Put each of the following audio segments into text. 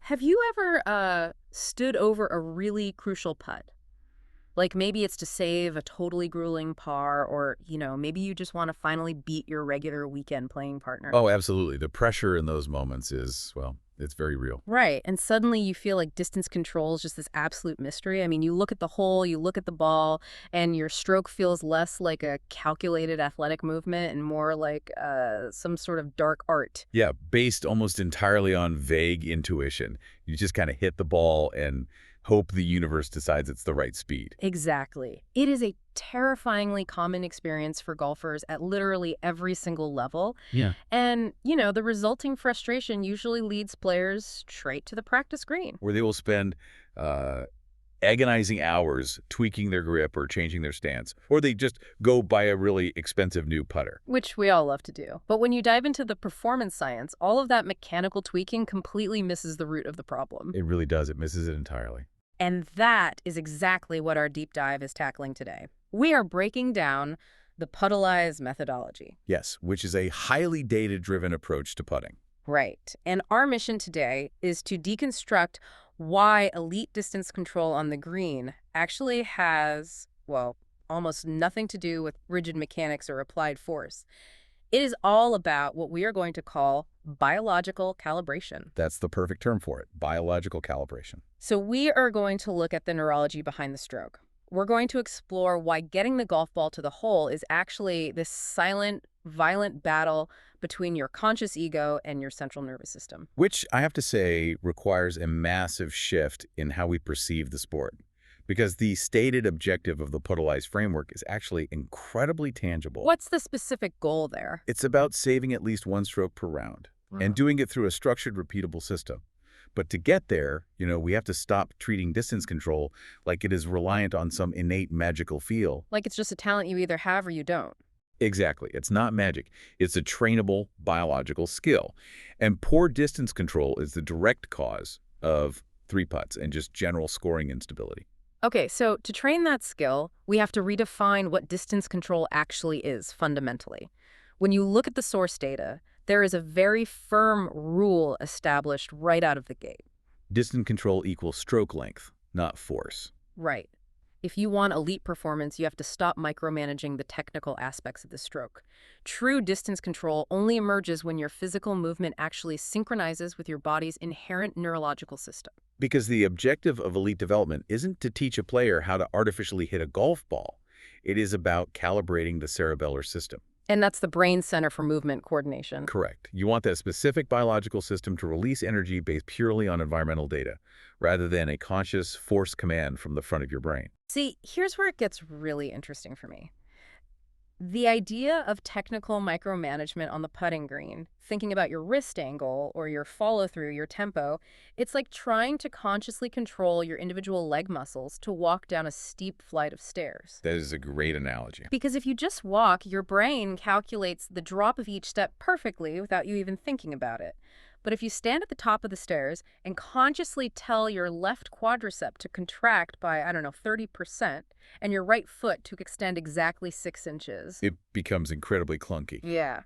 Have you ever stood over a really crucial putt? Like maybe it's to save a totally grueling par, or, maybe you just want to finally beat your regular weekend playing partner. Oh, absolutely. The pressure in those moments is, well, it's very real. Right. And suddenly you feel like distance control is just this absolute mystery. I mean, you look at the hole, you look at the ball, and your stroke feels less like a calculated athletic movement and more like some sort of dark art. Yeah, based almost entirely on vague intuition. You just kind of hit the ball and hope the universe decides it's the right speed. Exactly. It is a terrifyingly common experience for golfers at literally every single level. Yeah. And, the resulting frustration usually leads players straight to the practice green. Where they will spend uh, agonizing hours tweaking their grip or changing their stance, or they just go buy a really expensive new putter. Which we all love to do. But when you dive into the performance science, all of that mechanical tweaking completely misses the root of the problem. It really does. It misses it entirely. And that is exactly what our deep dive is tackling today. We are breaking down the Puttalyze methodology. Yes, which is a highly data-driven approach to putting. Right. And our mission today is to deconstruct why elite distance control on the green actually has, well, almost nothing to do with rigid mechanics or applied force. It is all about what we are going to call biological calibration. That's the perfect term for it, biological calibration. So we are going to look at the neurology behind the stroke. We're going to explore why getting the golf ball to the hole is actually this silent, violent battle between your conscious ego and your central nervous system. Which, I have to say, requires a massive shift in how we perceive the sport. Because the stated objective of the Puttalyze framework is actually incredibly tangible. What's the specific goal there? It's about saving at least one stroke per round, and doing it through a structured, repeatable system. But to get there, we have to stop treating distance control like it is reliant on some innate magical feel. Like it's just a talent you either have or you don't. Exactly. It's not magic. It's a trainable biological skill. And poor distance control is the direct cause of three putts and just general scoring instability. Okay, so to train that skill, we have to redefine what distance control actually is fundamentally. When you look at the source data, there is a very firm rule established right out of the gate. Distance control equals stroke length, not force. Right. If you want elite performance, you have to stop micromanaging the technical aspects of the stroke. True distance control only emerges when your physical movement actually synchronizes with your body's inherent neurological system. Because the objective of elite development isn't to teach a player how to artificially hit a golf ball. It is about calibrating the cerebellar system. And that's the brain center for movement coordination. Correct. You want that specific biological system to release energy based purely on environmental data, rather than a conscious force command from the front of your brain. See, here's where it gets really interesting for me. The idea of technical micromanagement on the putting green, thinking about your wrist angle or your follow-through, your tempo, it's like trying to consciously control your individual leg muscles to walk down a steep flight of stairs. That is a great analogy. Because if you just walk, your brain calculates the drop of each step perfectly without you even thinking about it. But if you stand at the top of the stairs and consciously tell your left quadricep to contract by, 30%, and your right foot to extend exactly 6 inches. It becomes incredibly clunky. Yeah.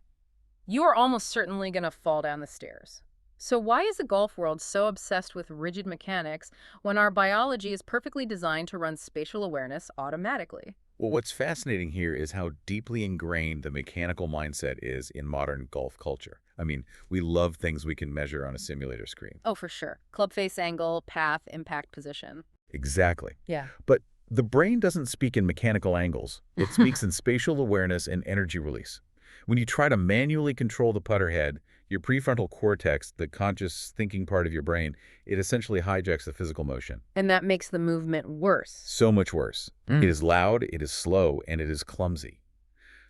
You are almost certainly going to fall down the stairs. So why is the golf world so obsessed with rigid mechanics when our biology is perfectly designed to run spatial awareness automatically? Well, what's fascinating here is how deeply ingrained the mechanical mindset is in modern golf culture. I mean, we love things we can measure on a simulator screen. Oh, for sure. Club face angle, path, impact position. Exactly. Yeah. But the brain doesn't speak in mechanical angles. It speaks in spatial awareness and energy release. When you try to manually control the putter head, your prefrontal cortex, the conscious thinking part of your brain, it essentially hijacks the physical motion. And that makes the movement worse. So much worse. It is loud, it is slow, and it is clumsy.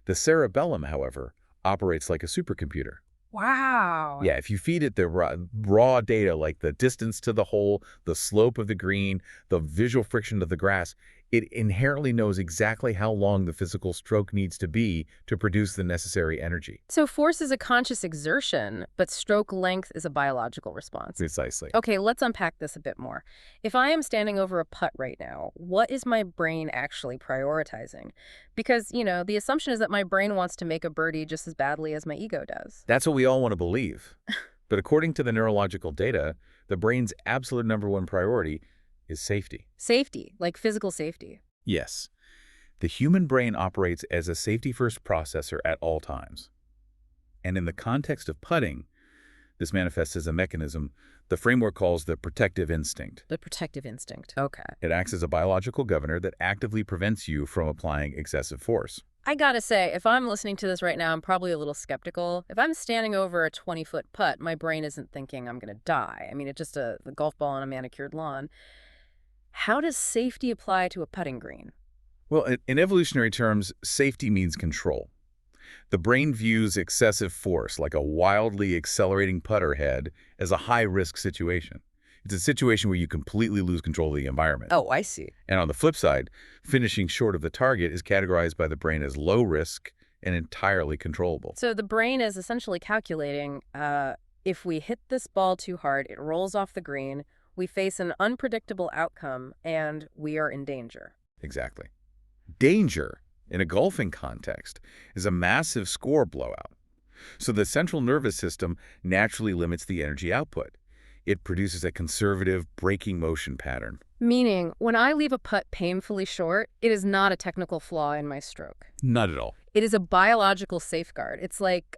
The cerebellum, however, operates like a supercomputer. Wow. Yeah, if you feed it the raw data like the distance to the hole, the slope of the green, the visual friction of the grass, it inherently knows exactly how long the physical stroke needs to be to produce the necessary energy. So force is a conscious exertion, but stroke length is a biological response. Precisely. Okay, let's unpack this a bit more. If I am standing over a putt right now, what is my brain actually prioritizing? Because, the assumption is that my brain wants to make a birdie just as badly as my ego does. That's what we all want to believe. But according to the neurological data, The brain's absolute #1 priority is safety. Safety, like physical safety. Yes, the human brain operates as a safety-first processor at all times. And in the context of putting, this manifests as a mechanism the framework calls the protective instinct. The protective instinct. Okay. It acts as a biological governor that actively prevents you from applying excessive force. I gotta say, if I'm listening to this right now, I'm probably a little skeptical. If I'm standing over a 20-foot putt, my brain isn't thinking I'm gonna die. I mean, it's just a golf ball on a manicured lawn. How does safety apply to a putting green? Well, in evolutionary terms, safety means control. The brain views excessive force, like a wildly accelerating putter head, as a high-risk situation. It's a situation where you completely lose control of the environment. Oh, I see. And on the flip side, finishing short of the target is categorized by the brain as low risk and entirely controllable. So the brain is essentially calculating, if we hit this ball too hard, it rolls off the green, we face an unpredictable outcome, and we are in danger. Exactly. Danger, in a golfing context, is a massive score blowout. So the central nervous system naturally limits the energy output. It produces a conservative braking motion pattern. Meaning, when I leave a putt painfully short, it is not a technical flaw in my stroke. Not at all. It is a biological safeguard. It's like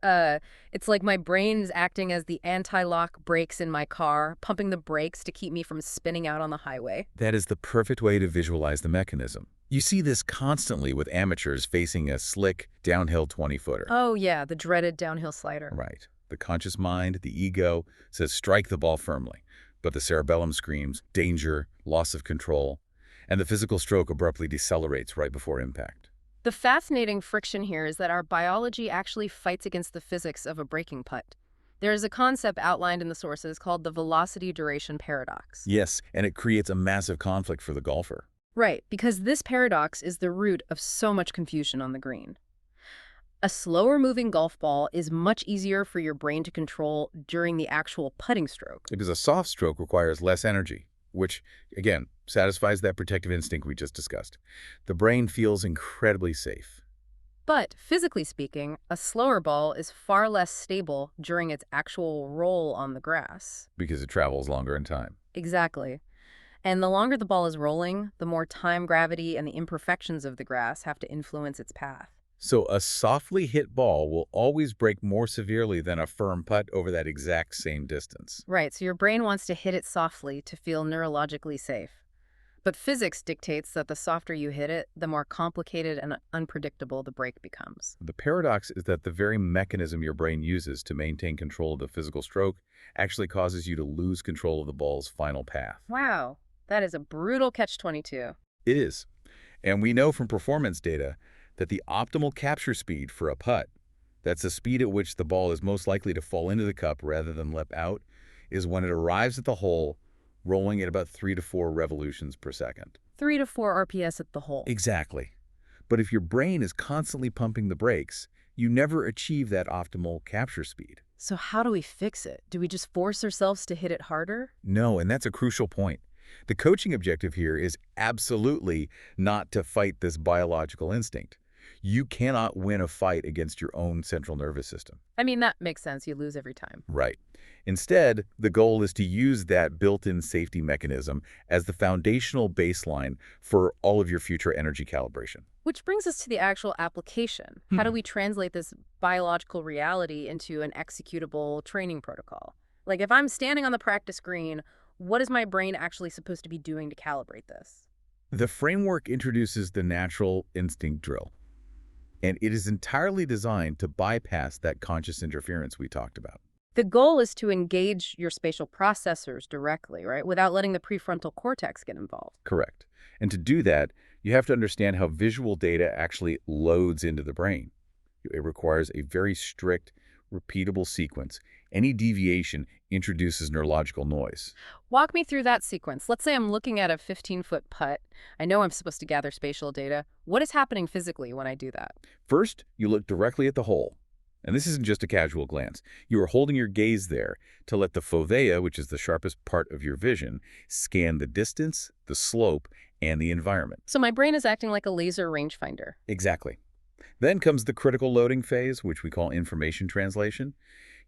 my brain's acting as the anti-lock brakes in my car, pumping the brakes to keep me from spinning out on the highway. That is the perfect way to visualize the mechanism. You see this constantly with amateurs facing a slick, downhill 20-footer. Oh yeah, the dreaded downhill slider. Right. The conscious mind, the ego, says strike the ball firmly. But the cerebellum screams danger, loss of control, and the physical stroke abruptly decelerates right before impact. The fascinating friction here is that our biology actually fights against the physics of a braking putt. There is a concept outlined in the sources called the velocity duration paradox. Yes, and it creates a massive conflict for the golfer. Right, because this paradox is the root of so much confusion on the green. A slower-moving golf ball is much easier for your brain to control during the actual putting stroke. Because a soft stroke requires less energy, which, again, satisfies that protective instinct we just discussed. The brain feels incredibly safe. But, physically speaking, a slower ball is far less stable during its actual roll on the grass. Because it travels longer in time. Exactly. And the longer the ball is rolling, the more time gravity and the imperfections of the grass have to influence its path. So a softly hit ball will always break more severely than a firm putt over that exact same distance. Right, so your brain wants to hit it softly to feel neurologically safe. But physics dictates that the softer you hit it, the more complicated and unpredictable the break becomes. The paradox is that the very mechanism your brain uses to maintain control of the physical stroke actually causes you to lose control of the ball's final path. Wow, that is a brutal catch-22. It is. And we know from performance data that the optimal capture speed for a putt, that's the speed at which the ball is most likely to fall into the cup rather than lip out, is when it arrives at the hole, rolling at about 3 to 4 revolutions per second. 3 to 4 RPS at the hole. Exactly. But if your brain is constantly pumping the brakes, you never achieve that optimal capture speed. So how do we fix it? Do we just force ourselves to hit it harder? No, and that's a crucial point. The coaching objective here is absolutely not to fight this biological instinct. You cannot win a fight against your own central nervous system. I mean, that makes sense. You lose every time. Right. Instead, the goal is to use that built-in safety mechanism as the foundational baseline for all of your future energy calibration. Which brings us to the actual application. How do we translate this biological reality into an executable training protocol? Like if I'm standing on the practice green, what is my brain actually supposed to be doing to calibrate this? The framework introduces the natural instinct drill, and it is entirely designed to bypass that conscious interference we talked about. The goal is to engage your spatial processors directly, right, without letting the prefrontal cortex get involved. Correct. And to do that, you have to understand how visual data actually loads into the brain. It requires a very strict, repeatable sequence. Any deviation introduces neurological noise. Walk me through that sequence. Let's say I'm looking at a 15-foot putt. I know I'm supposed to gather spatial data. What is happening physically when I do that? First, you look directly at the hole. And this isn't just a casual glance. You are holding your gaze there to let the fovea, which is the sharpest part of your vision, scan the distance, the slope, and the environment. So my brain is acting like a laser rangefinder. Exactly. Then comes the critical loading phase, which we call information translation.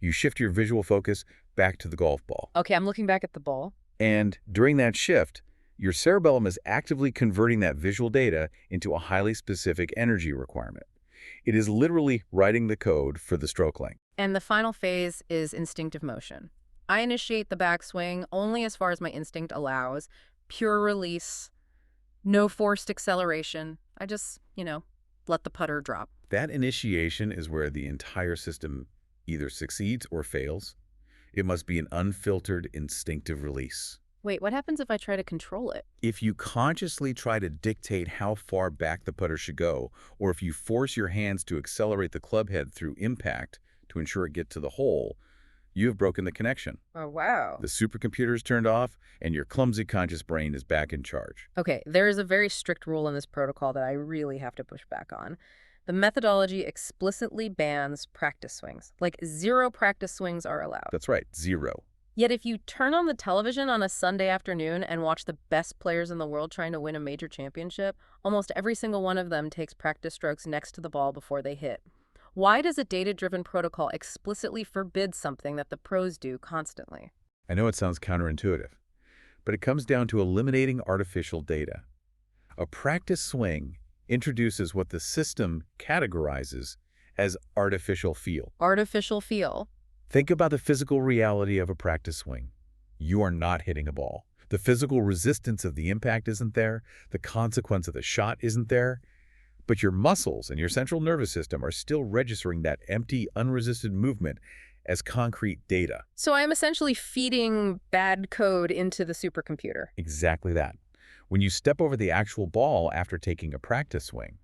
You shift your visual focus back to the golf ball. Okay, I'm looking back at the ball. And during that shift, your cerebellum is actively converting that visual data into a highly specific energy requirement. It is literally writing the code for the stroke length. And the final phase is instinctive motion. I initiate the backswing only as far as my instinct allows. Pure release, no forced acceleration. I just, let the putter drop. That initiation is where the entire system either succeeds or fails. It must be an unfiltered, instinctive release. Wait, what happens if I try to control it? If you consciously try to dictate how far back the putter should go, or if you force your hands to accelerate the club head through impact to ensure it gets to the hole, you have broken the connection. Oh, wow. The supercomputer is turned off, and your clumsy conscious brain is back in charge. Okay, there is a very strict rule in this protocol that I really have to push back on. The methodology explicitly bans practice swings. Like 0 practice swings are allowed. That's right, 0. Yet if you turn on the television on a Sunday afternoon and watch the best players in the world trying to win a major championship, almost every single one of them takes practice strokes next to the ball before they hit. Why does a data-driven protocol explicitly forbid something that the pros do constantly? I know it sounds counterintuitive, but it comes down to eliminating artificial data. A practice swing introduces what the system categorizes as artificial feel. Artificial feel. Think about the physical reality of a practice swing. You are not hitting a ball. The physical resistance of the impact isn't there. The consequence of the shot isn't there. But your muscles and your central nervous system are still registering that empty, unresisted movement as concrete data. So I'm essentially feeding bad code into the supercomputer. Exactly that. When you step over the actual ball after taking a practice swing,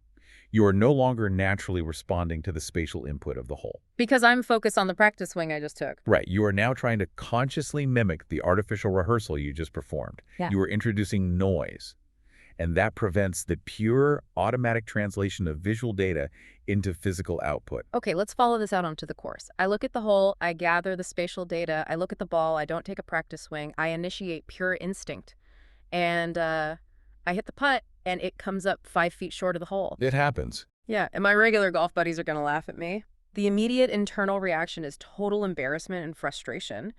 you are no longer naturally responding to the spatial input of the hole. Because I'm focused on the practice swing I just took. Right. You are now trying to consciously mimic the artificial rehearsal you just performed. Yeah. You are introducing noise, and that prevents the pure automatic translation of visual data into physical output. Okay, let's follow this out onto the course. I look at the hole, I gather the spatial data, I look at the ball, I don't take a practice swing, I initiate pure instinct. And I hit the putt, and it comes up 5 feet short of the hole. It happens. Yeah, and my regular golf buddies are going to laugh at me. The immediate internal reaction is total embarrassment and frustration.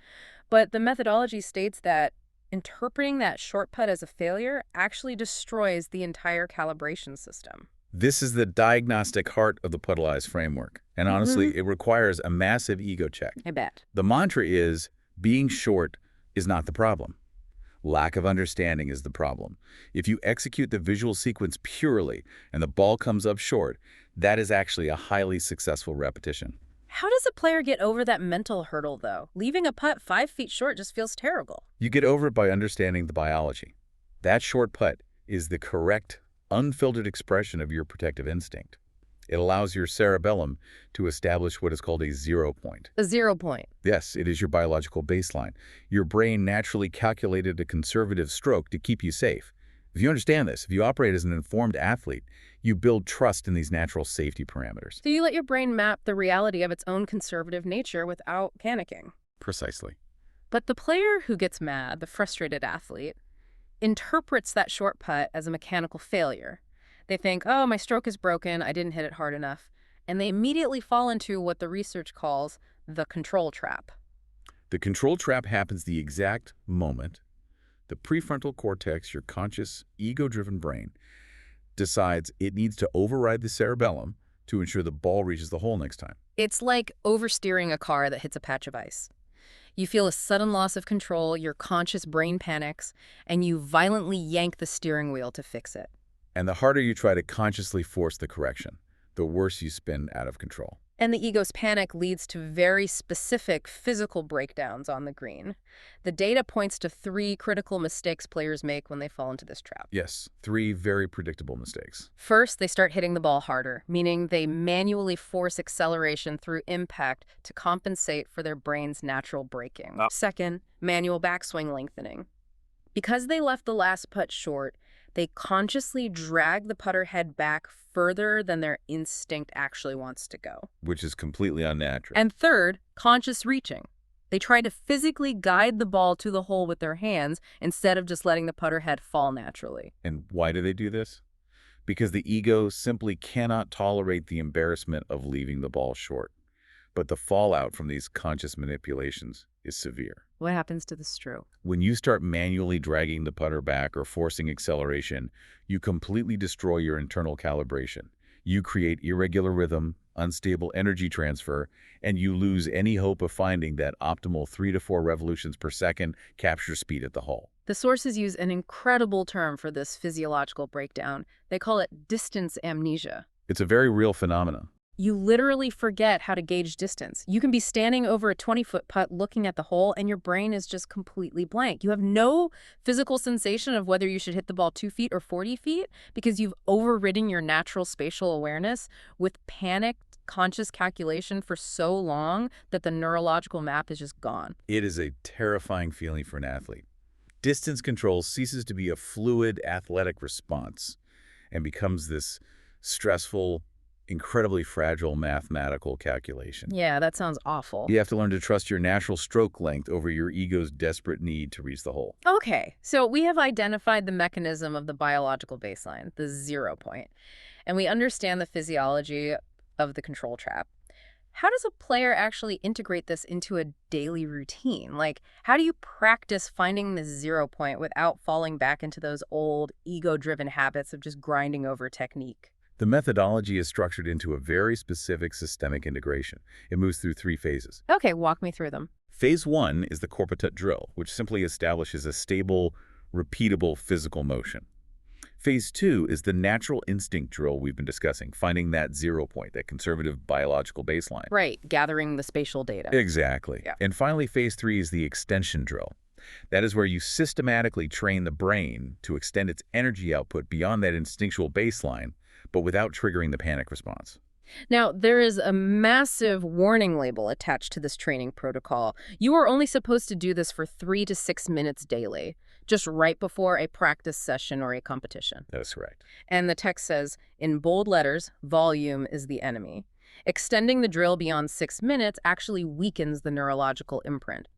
But the methodology states that interpreting that short putt as a failure actually destroys the entire calibration system. This is the diagnostic heart of the Puttalyze framework. And honestly, it requires a massive ego check. I bet. The mantra is, being short is not the problem. Lack of understanding is the problem. If you execute the visual sequence purely and the ball comes up short, that is actually a highly successful repetition. How does a player get over that mental hurdle, though? Leaving a putt 5 feet short just feels terrible. You get over it by understanding the biology. That short putt is the correct, unfiltered expression of your protective instinct. It allows your cerebellum to establish what is called a 0 point. A 0 point. Yes, it is your biological baseline. Your brain naturally calculated a conservative stroke to keep you safe. If you understand this, if you operate as an informed athlete, you build trust in these natural safety parameters. So you let your brain map the reality of its own conservative nature without panicking. Precisely. But the player who gets mad, the frustrated athlete, interprets that short putt as a mechanical failure. They think, oh, my stroke is broken, I didn't hit it hard enough. And they immediately fall into what the research calls the control trap. The control trap happens the exact moment the prefrontal cortex, your conscious, ego-driven brain, decides it needs to override the cerebellum to ensure the ball reaches the hole next time. It's like oversteering a car that hits a patch of ice. You feel a sudden loss of control, your conscious brain panics, and you violently yank the steering wheel to fix it. And the harder you try to consciously force the correction, the worse you spin out of control. And the ego's panic leads to very specific physical breakdowns on the green. The data points to 3 critical mistakes players make when they fall into this trap. Yes, 3 very predictable mistakes. First, they start hitting the ball harder, meaning they manually force acceleration through impact to compensate for their brain's natural braking. Second, manual backswing lengthening. Because they left the last putt short, they consciously drag the putter head back further than their instinct actually wants to go. Which is completely unnatural. And third, conscious reaching. They try to physically guide the ball to the hole with their hands instead of just letting the putter head fall naturally. And why do they do this? Because the ego simply cannot tolerate the embarrassment of leaving the ball short. But the fallout from these conscious manipulations is severe. What happens to the stroke? When you start manually dragging the putter back or forcing acceleration, you completely destroy your internal calibration. You create irregular rhythm, unstable energy transfer, and you lose any hope of finding that optimal 3 to 4 revolutions per second capture speed at the hole. The sources use an incredible term for this physiological breakdown. They call it distance amnesia. It's a very real phenomenon. You literally forget how to gauge distance. You can be standing over a 20-foot putt looking at the hole, and your brain is just completely blank. You have no physical sensation of whether you should hit the ball 2 feet or 40 feet because you've overridden your natural spatial awareness with panicked, conscious calculation for so long that the neurological map is just gone. It is a terrifying feeling for an athlete. Distance control ceases to be a fluid athletic response and becomes this stressful, incredibly fragile mathematical calculation. Yeah, that sounds awful. You have to learn to trust your natural stroke length over your ego's desperate need to reach the hole. Okay, so we have identified the mechanism of the biological baseline, the 0 point, and we understand the physiology of the control trap. How does a player actually integrate this into a daily routine? Like, how do you practice finding this 0 point without falling back into those old ego-driven habits of just grinding over technique? The methodology is structured into a very specific systemic integration. It moves through 3 phases. Okay, walk me through them. Phase 1 is the corputut drill, which simply establishes a stable, repeatable physical motion. Phase 2 is the natural instinct drill we've been discussing, finding that 0 point, that conservative biological baseline. Right, gathering the spatial data. Exactly. Yeah. And finally, phase 3 is the extension drill. That is where you systematically train the brain to extend its energy output beyond that instinctual baseline, but without triggering the panic response. Now, there is a massive warning label attached to this training protocol. You are only supposed to do this for 3 to 6 minutes daily, just right before a practice session or a competition. That is correct. And the text says, in bold letters, volume is the enemy. Extending the drill beyond 6 minutes actually weakens the neurological imprint.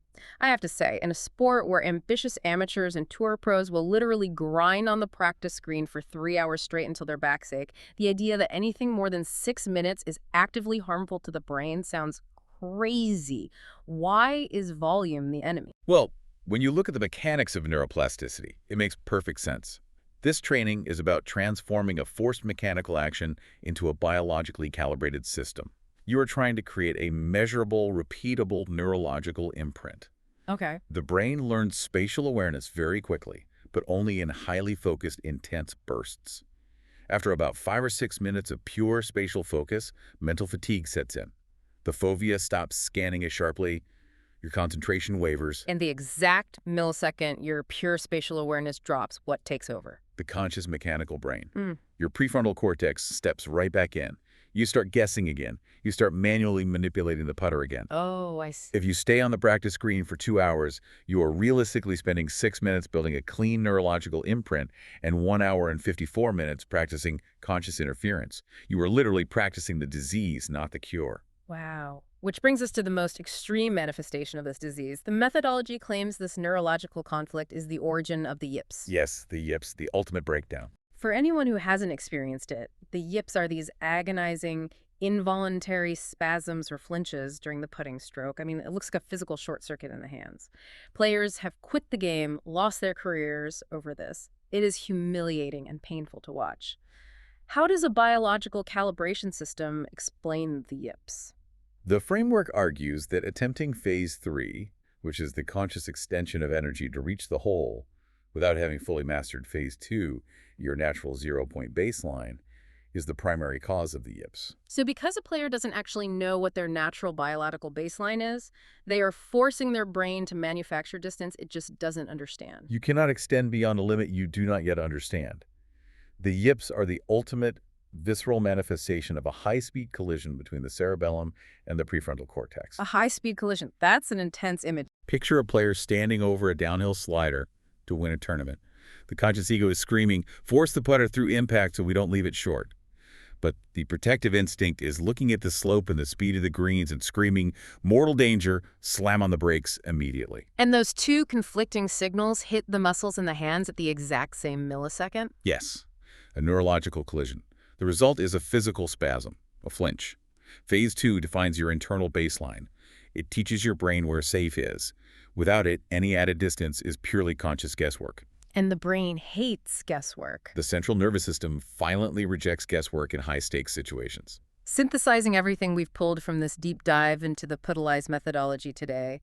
I have to say, in a sport where ambitious amateurs and tour pros will literally grind on the practice screen for 3 hours straight until their backs ache, the idea that anything more than 6 minutes is actively harmful to the brain sounds crazy. Why is volume the enemy? Well, when you look at the mechanics of neuroplasticity, it makes perfect sense. This training is about transforming a forced mechanical action into a biologically calibrated system. You are trying to create a measurable, repeatable neurological imprint. Okay. The brain learns spatial awareness very quickly, but only in highly focused, intense bursts. After about 5 or 6 minutes of pure spatial focus, mental fatigue sets in. The fovea stops scanning as sharply, your concentration wavers. In the exact millisecond your pure spatial awareness drops, what takes over? The conscious mechanical brain. Mm. Your prefrontal cortex steps right back in. You start guessing again. You start manually manipulating the putter again. Oh, I see. If you stay on the practice screen for 2 hours, you are realistically spending 6 minutes building a clean neurological imprint and 1 hour and 54 minutes practicing conscious interference. You are literally practicing the disease, not the cure. Wow. Which brings us to the most extreme manifestation of this disease. The methodology claims this neurological conflict is the origin of the yips. Yes, the yips, the ultimate breakdown. For anyone who hasn't experienced it, the yips are these agonizing, involuntary spasms or flinches during the putting stroke. I mean, it looks like a physical short circuit in the hands. Players have quit the game, lost their careers over this. It is humiliating and painful to watch. How does a biological calibration system explain the yips? The framework argues that attempting phase 3, which is the conscious extension of energy to reach the hole, without having fully mastered phase 2, your natural 0 point baseline, is the primary cause of the yips. So because a player doesn't actually know what their natural biological baseline is, they are forcing their brain to manufacture distance it just doesn't understand. You cannot extend beyond a limit you do not yet understand. The yips are the ultimate visceral manifestation of a high-speed collision between the cerebellum and the prefrontal cortex. A high-speed collision. That's an intense image. Picture a player standing over a downhill slider to win a tournament. The conscious ego is screaming, "Force the putter through impact so we don't leave it short." But the protective instinct is looking at the slope and the speed of the greens and screaming, "Mortal danger, slam on the brakes immediately." And those two conflicting signals hit the muscles in the hands at the exact same millisecond? Yes, a neurological collision. The result is a physical spasm, a flinch. Phase 2 defines your internal baseline. It teaches your brain where safe is. Without it, any added distance is purely conscious guesswork. And the brain hates guesswork. The central nervous system violently rejects guesswork in high-stakes situations. Synthesizing everything we've pulled from this deep dive into the Puttalyze methodology today,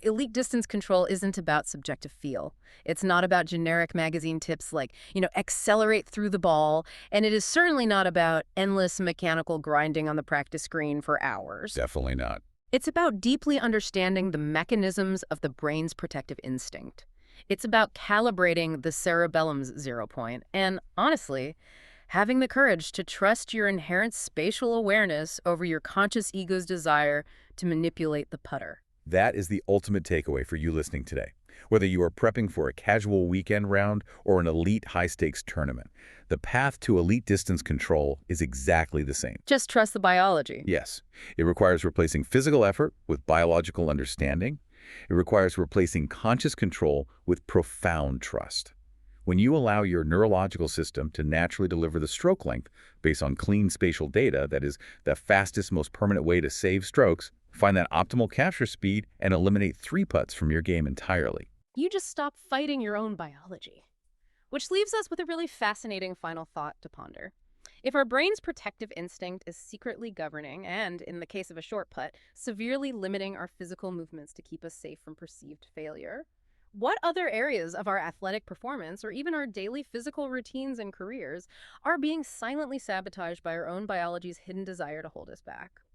elite distance control isn't about subjective feel. It's not about generic magazine tips like, accelerate through the ball, and it is certainly not about endless mechanical grinding on the practice screen for hours. Definitely not. It's about deeply understanding the mechanisms of the brain's protective instinct. It's about calibrating the cerebellum's 0 point, and honestly, having the courage to trust your inherent spatial awareness over your conscious ego's desire to manipulate the putter. That is the ultimate takeaway for you listening today. Whether you are prepping for a casual weekend round or an elite high-stakes tournament, the path to elite distance control is exactly the same. Just trust the biology. Yes, it requires replacing physical effort with biological understanding. It requires replacing conscious control with profound trust. When you allow your neurological system to naturally deliver the stroke length based on clean spatial data, that is the fastest, most permanent way to save strokes, find that optimal capture speed, and eliminate 3 putts from your game entirely. You just stop fighting your own biology. Which leaves us with a really fascinating final thought to ponder. If our brain's protective instinct is secretly governing and, in the case of a short putt, severely limiting our physical movements to keep us safe from perceived failure, what other areas of our athletic performance or even our daily physical routines and careers are being silently sabotaged by our own biology's hidden desire to hold us back?